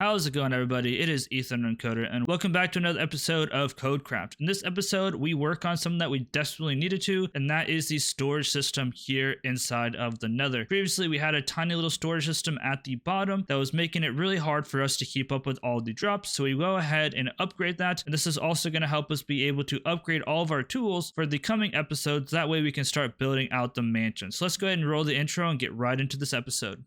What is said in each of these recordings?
How's it going, everybody? It is Ethan and Koder, and welcome back to another episode of KodeKraft. In this episode, we work on something that we desperately needed to, and that is the storage system here inside of the Nether. Previously, we had a tiny little storage system at the bottom that was making it really hard for us to keep up with all the drops, so we go ahead and upgrade that, and this is also going to help us be able to upgrade all of our tools for the coming episodes. That way we can start building out the mansion. So let's go ahead and roll the intro and get right into this episode.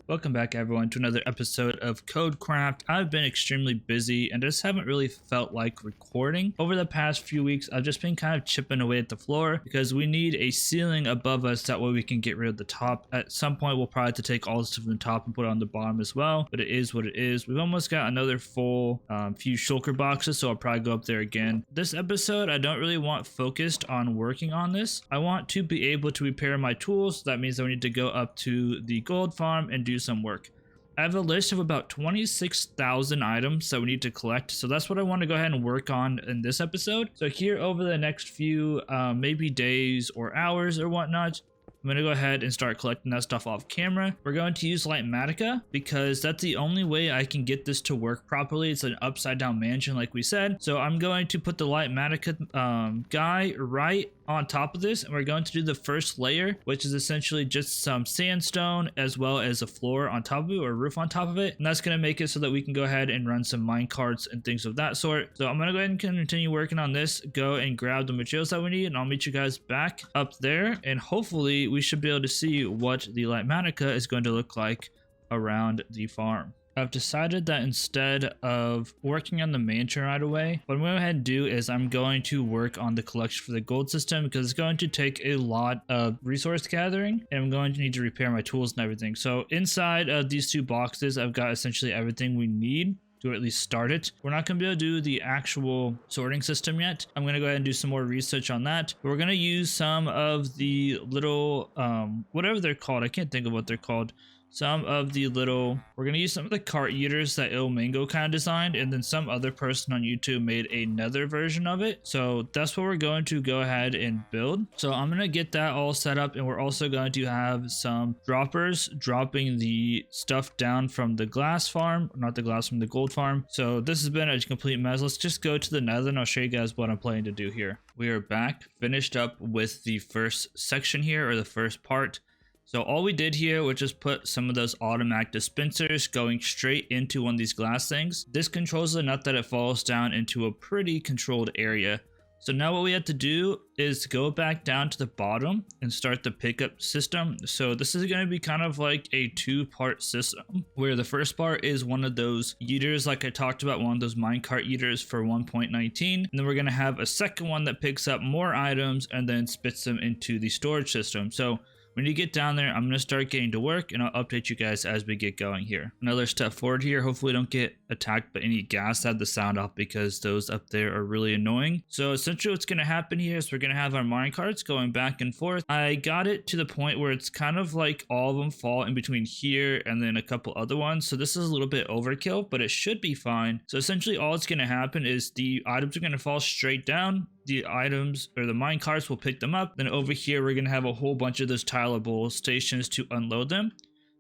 Welcome back, everyone, to another episode of KodeKraft. I've been extremely busy and just haven't really felt like recording. Over the past few weeks, I've just been kind of chipping away at the floor because we need a ceiling above us. That way we can get rid of the top. At some point, we'll probably have to take all the stuff from the top and put it on the bottom as well, but it is what it is. We've almost got another full few shulker boxes, so I'll probably go up there again. This episode, I don't really want focused on working on this. I want to be able to repair my tools. That means I need to go up to the gold farm and do some work. I have a list of about 26,000 items that we need to collect, so that's what I want to go ahead and work on in this episode. So here over the next few maybe days or hours or whatnot, I'm going to go ahead and start collecting that stuff off camera. We're going to use light matica because that's the only way I can get this to work properly. It's an upside down mansion like we said. So I'm going to put the light matica guy right on top of this, and we're going to do the first layer, which is essentially just some sandstone as well as a floor on top of it, or a roof on top of it, and that's going to make it so that we can go ahead and run some minecarts and things of that sort. So I'm going to go ahead and continue working on this, go and grab the materials that we need, and I'll meet you guys back up there, and hopefully we should be able to see what the light matica is going to look like around the farm. I've decided that instead of working on the mansion right away, what I'm going to go ahead and do is I'm going to work on the collection for the gold system because it's going to take a lot of resource gathering, and I'm going to need to repair my tools and everything. So inside of these two boxes, I've got essentially everything we need to at least start it. We're not going to be able to do the actual sorting system yet. I'm going to go ahead and do some more research on that. We're going to use some of the little, whatever they're called. I can't think of what they're called. We're going to use some of the cart eaters that Mango kind of designed, and then some other person on YouTube made a Nether version of it. So that's what we're going to go ahead and build. So I'm going to get that all set up, and we're also going to have some droppers dropping the stuff down from the glass farm, not the glass, from the gold farm. So this has been a complete mess. Let's just go to the Nether and I'll show you guys what I'm planning to do here. We are back, finished up with the first section here, or the first part. So all we did here was just put some of those automatic dispensers going straight into one of these glass things. This controls the nut that it falls down into a pretty controlled area. So now what we have to do is go back down to the bottom and start the pickup system. So this is going to be kind of like a two-part system, where the first part is one of those eaters like I talked about, one of those minecart eaters for 1.19, and then we're going to have a second one that picks up more items and then spits them into the storage system. So when you get down there, I'm going to start getting to work, and I'll update you guys as we get going here. Another step forward here. Hopefully don't get attacked by any ghast. I had the sound off because those up there are really annoying. So essentially what's going to happen here is we're going to have our minecarts going back and forth. I got it to the point where it's kind of like all of them fall in between here and then a couple other ones. So this is a little bit overkill, but it should be fine. So essentially all that's going to happen is the items are going to fall straight down. The items, or the minecarts, will pick them up. Then over here we're going to have a whole bunch of those tileable stations to unload them.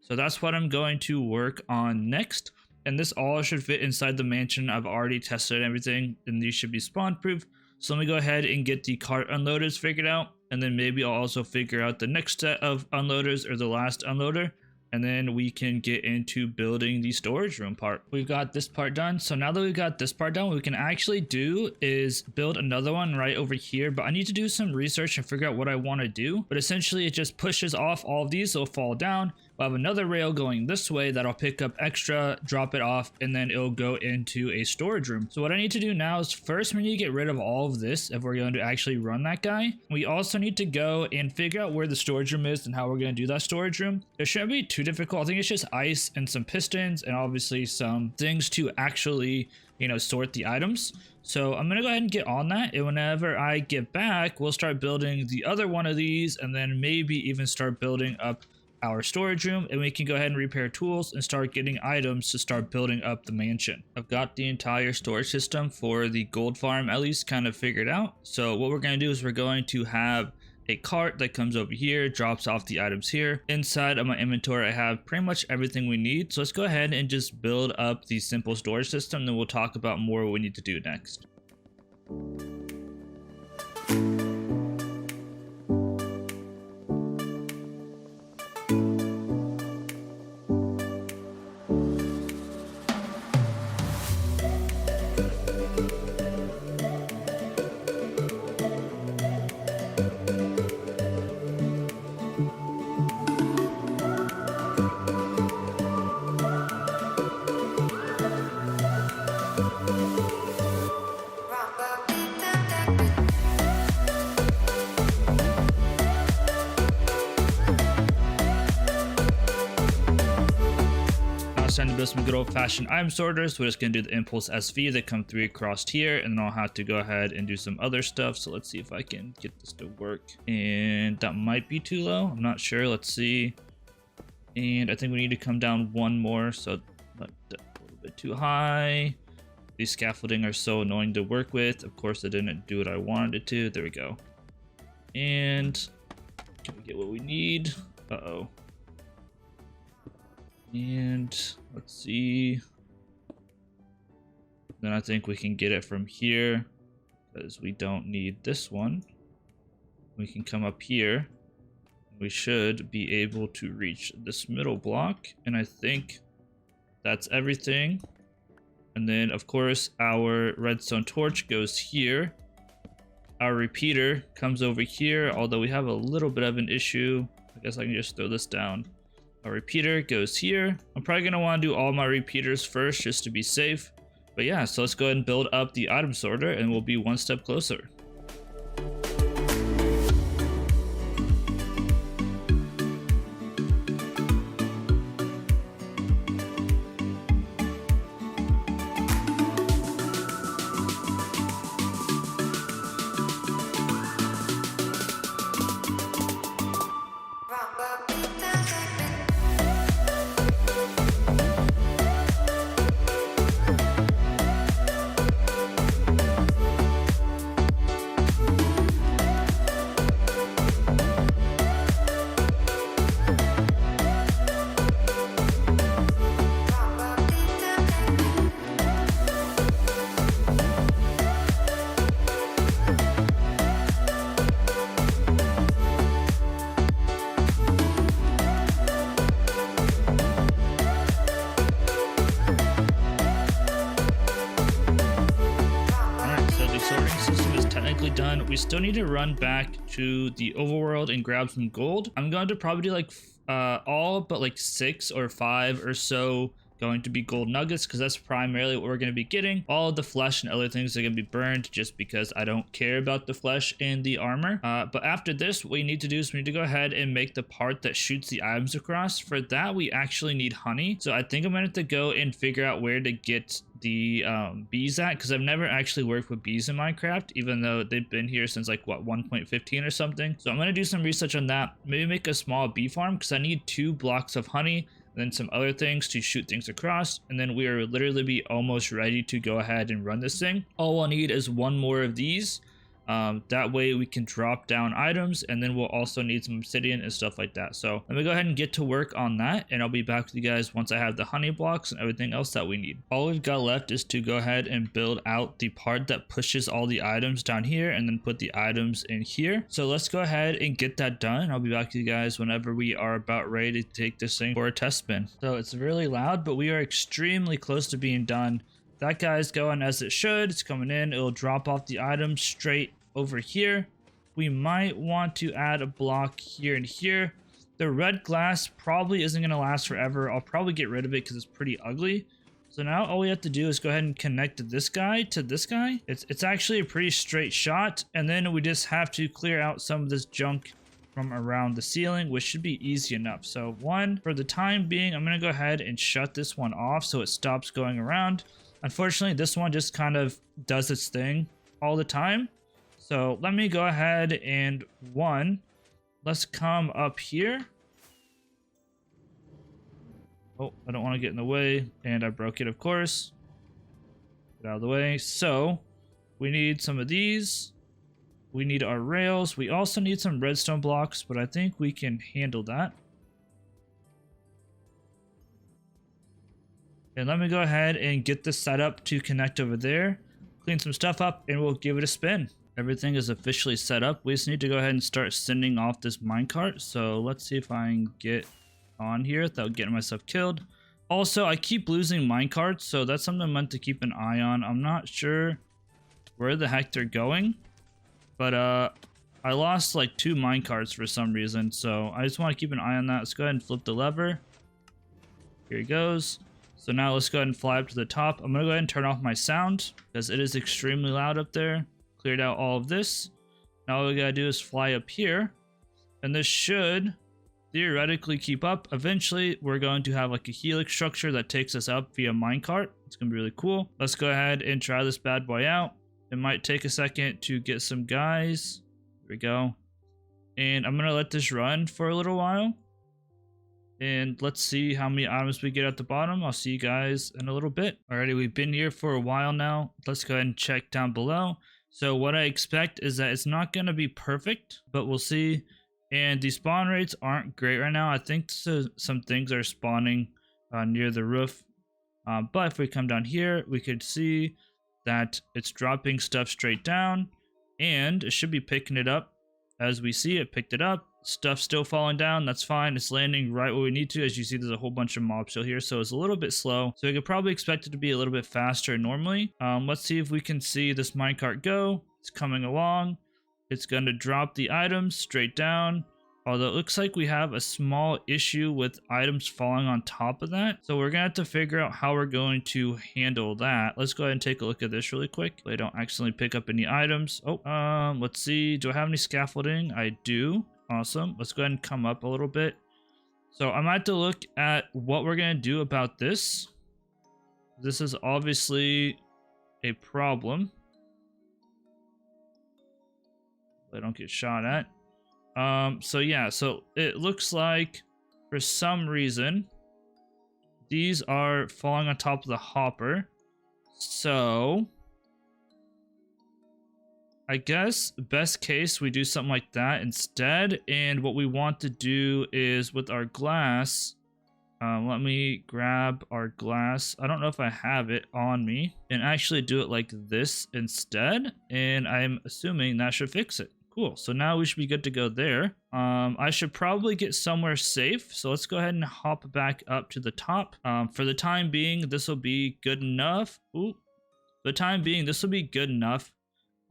So that's what I'm going to work on next, and this all should fit inside the mansion. I've already tested everything, and these should be spawn proof. So let me go ahead and get the cart unloaders figured out, and then maybe I'll also figure out the next set of unloaders, or the last unloader, and then we can get into building the storage room part. We've got this part done. So now that we've got this part done, what we can actually do is build another one right over here, but I need to do some research and figure out what I want to do. But essentially it just pushes off all of these, so it'll fall down. We'll have another rail going this way that'll pick up extra, drop it off, and then it'll go into a storage room. So what I need to do now is first we need to get rid of all of this if we're going to actually run that guy. We also need to go and figure out where the storage room is and how we're going to do that storage room. It shouldn't be too difficult. I think it's just ice and some pistons and obviously some things to actually, sort the items. So I'm going to go ahead and get on that, and whenever I get back, we'll start building the other one of these, and then maybe even start building up our storage room, and we can go ahead and repair tools and start getting items to start building up the mansion. I've got the entire storage system for the gold farm at least kind of figured out. So what we're going to do is we're going to have a cart that comes over here, drops off the items here. Inside of my inventory, I have pretty much everything we need. So let's go ahead and just build up the simple storage system. Then we'll talk about more what we need to do next. Time to build some good old-fashioned item sorters. We're just gonna do the impulse SV that come 3 across here, and then I'll have to go ahead and do some other stuff. So let's see if I can get this to work. And that might be too low, I'm not sure. Let's see. And I think we need to come down one more, so a little bit too high. These scaffolding are so annoying to work with. Of course I didn't do what I wanted it to. There we go. And can we get what we need? Uh-oh. And let's see. Then I think we can get it from here because we don't need this one. We can come up here. We should be able to reach this middle block. And I think that's everything. And then of course our redstone torch goes here. Our repeater comes over here, although we have a little bit of an issue. I guess I can just throw this down. Our repeater goes here. I'm probably going to want to do all my repeaters first just to be safe. But yeah, so let's go ahead and build up the item sorter and we'll be one step closer. Done. We still need to run back to the overworld and grab some gold. I'm going to probably do like all but like 6 or 5 or so going to be gold nuggets, because that's primarily what we're going to be getting. All of the flesh and other things are going to be burned just because I don't care about the flesh and the armor. But after this, what we need to do is we need to go ahead and make the part that shoots the items across. For that, we actually need honey. So I think I'm going to have to go and figure out where to get the bees at, because I've never actually worked with bees in Minecraft, even though they've been here since like what 1.15 or something. So I'm going to do some research on that, maybe make a small bee farm, because I need 2 blocks of honey, then some other things to shoot things across, and then we are literally be almost ready to go ahead and run this thing. All we'll need is 1 more of these. That way we can drop down items, and then we'll also need some obsidian and stuff like that. So let me go ahead and get to work on that, and I'll be back with you guys once I have the honey blocks and everything else that we need. All we've got left is to go ahead and build out the part that pushes all the items down here and then put the items in here. So let's go ahead and get that done. I'll be back with you guys whenever we are about ready to take this thing for a test spin. So it's really loud, but we are extremely close to being done. That guy's going as it should. It's coming in. It'll drop off the items straight over here. We might want to add a block here and here. The red glass probably isn't going to last forever. I'll probably get rid of it because it's pretty ugly. So now all we have to do is go ahead and connect this guy to this guy. It's actually a pretty straight shot. And then we just have to clear out some of this junk from around the ceiling, which should be easy enough. So for the time being, I'm going to go ahead and shut this one off so it stops going around. Unfortunately, this one just kind of does its thing all the time. So let me go ahead and let's come up here. Oh, I don't want to get in the way, and I broke it, of course. Get out of the way. So we need some of these. We need our rails. We also need some redstone blocks, but I think we can handle that. And let me go ahead and get this set up to connect over there. Clean some stuff up, and we'll give it a spin. Everything is officially set up. We just need to go ahead and start sending off this minecart. So let's see if I can get on here without getting myself killed. Also, I keep losing minecarts, so that's something I'm meant to keep an eye on. I'm not sure where the heck they're going, but I lost like 2 minecarts for some reason, so I just want to keep an eye on that. Let's go ahead and flip the lever. Here it goes. So now let's go ahead and fly up to the top. I'm gonna go ahead and turn off my sound because it is extremely loud up there. Cleared out all of this. Now all we gotta do is fly up here, and this should theoretically keep up. Eventually we're going to have like a helix structure that takes us up via minecart. It's gonna be really cool. Let's go ahead and try this bad boy out. It might take a second to get some guys. Here we go. And I'm gonna let this run for a little while, and let's see how many items we get at the bottom. I'll see you guys in a little bit. Alrighty, we've been here for a while now. Let's go ahead and check down below. So what I expect is that it's not going to be perfect, but we'll see. And the spawn rates aren't great right now. I think some things are spawning near the roof. But if we come down here, we could see that it's dropping stuff straight down, and it should be picking it up. As we see, it picked it up. Stuff still falling down. That's fine. It's landing right where we need to. As you see, there's a whole bunch of mobs still here, so it's a little bit slow. So we could probably expect it to be a little bit faster normally. Let's see if we can see this minecart go. It's coming along. It's going to drop the items straight down. Although it looks like we have a small issue with items falling on top of that. So we're going to have to figure out how we're going to handle that. Let's go ahead and take a look at this really quick. So I don't accidentally pick up any items. Oh, let's see. Do I have any scaffolding? I do. Awesome. Let's go ahead and come up a little bit. So I might have to look at what we're going to do about this. This is obviously a problem. I don't get shot at. So yeah, so it looks like for some reason these are falling on top of the hopper. So I guess best case we do something like that instead. And what we want to do is with our glass, let me grab our glass. I don't know if I have it on me, and actually do it like this instead. And I'm assuming that should fix it. Cool. So now we should be good to go there. I should probably get somewhere safe. So let's go ahead and hop back up to the top. For the time being, this will be good enough. Ooh. For the time being, this will be good enough.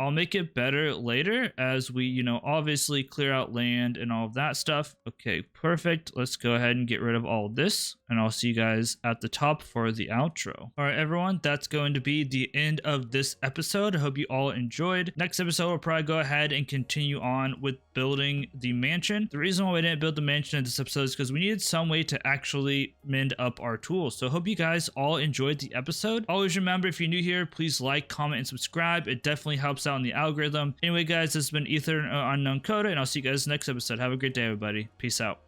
I'll make it better later as we, obviously clear out land and all of that stuff. Okay, perfect. Let's go ahead and get rid of all of this, and I'll see you guys at the top for the outro. All right, everyone, that's going to be the end of this episode. I hope you all enjoyed. Next episode, we'll probably go ahead and continue on with building the mansion. The reason why we didn't build the mansion in this episode is because we needed some way to actually mend up our tools. So I hope you guys all enjoyed the episode. Always remember, if you're new here, please like, comment, and subscribe. It definitely helps out in the algorithm. Anyway, guys, this has been Ether Unknown Koder, and I'll see you guys next episode. Have a great day, everybody. Peace out.